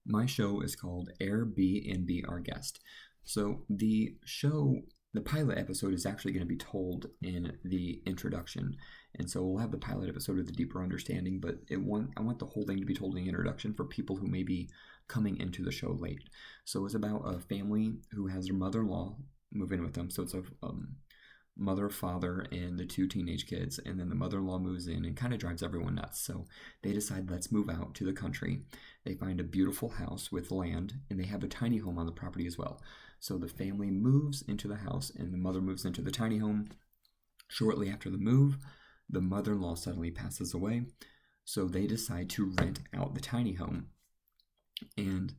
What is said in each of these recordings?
My show is called Airbnb Our Guest. So the pilot episode is actually going to be told in the introduction. And so we'll have the pilot episode with a deeper understanding, but I want the whole thing to be told in the introduction for people who may be coming into the show late. So it's about a family who has their mother-in-law move in with them. So it's a mother, father, and the two teenage kids, and then the mother-in-law moves in and kind of drives everyone nuts. So they decide, let's move out to the country. They find a beautiful house with land, and they have a tiny home on the property as well. So the family moves into the house, and the mother moves into the tiny home. Shortly after the move, the mother-in-law suddenly passes away, so they decide to rent out the tiny home. And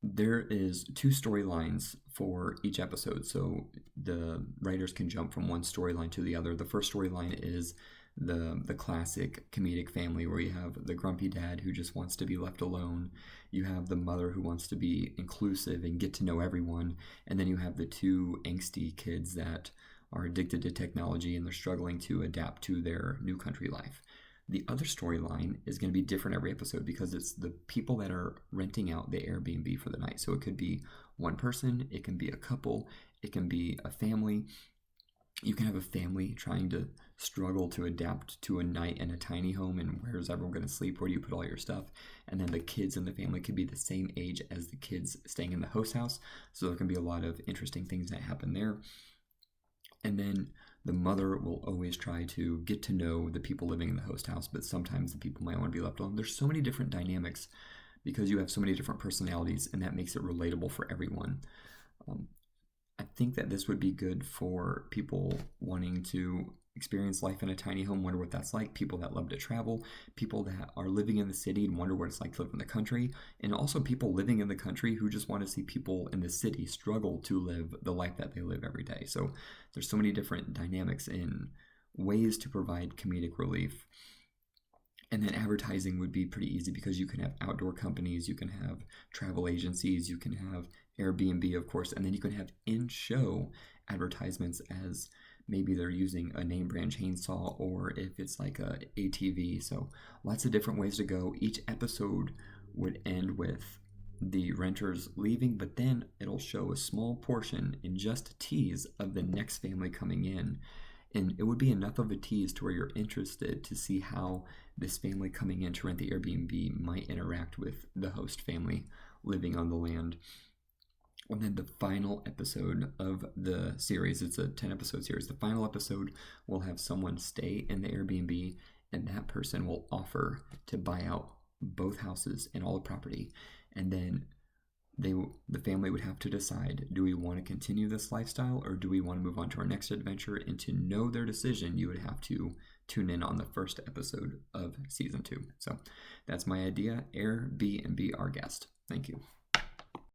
there is two storylines for each episode, so the writers can jump from one storyline to the other. The first storyline is the classic comedic family where you have the grumpy dad who just wants to be left alone. You have the mother who wants to be inclusive and get to know everyone, and then you have the two angsty kids that are addicted to technology and they're struggling to adapt to their new country life. The other storyline is going to be different every episode because it's the people that are renting out the Airbnb for the night. So it could be one person, it can be a couple, it can be a family. You can have a family trying to struggle to adapt to a night in a tiny home, and where's everyone going to sleep? Where do you put all your stuff? And then the kids in the family could be the same age as the kids staying in the host house. So there can be a lot of interesting things that happen there. And then the mother will always try to get to know the people living in the host house, but sometimes the people might want to be left alone. There's so many different dynamics because you have so many different personalities, and that makes it relatable for everyone. I think that this would be good for people wanting to experience life in a tiny home, wonder what that's like, people that love to travel, people that are living in the city and wonder what it's like to live in the country, and also people living in the country who just want to see people in the city struggle to live the life that they live every day. So there's so many different dynamics in ways to provide comedic relief. And then advertising would be pretty easy because you can have outdoor companies, you can have travel agencies, you can have Airbnb, of course, and then you can have in-show advertisements as maybe they're using a name brand chainsaw or if it's like a ATV. So lots of different ways to go. Each episode would end with the renters leaving, but then it'll show a small portion and just a tease of the next family coming in. And it would be enough of a tease to where you're interested to see how this family coming in to rent the Airbnb might interact with the host family living on the land. And then the final episode of the series, it's a 10-episode series, the final episode will have someone stay in the Airbnb, and that person will offer to buy out both houses and all the property. And then the family would have to decide, do we want to continue this lifestyle or do we want to move on to our next adventure? And to know their decision, you would have to tune in on the first episode of season 2. So that's my idea, Airbnb Our Guest. Thank you.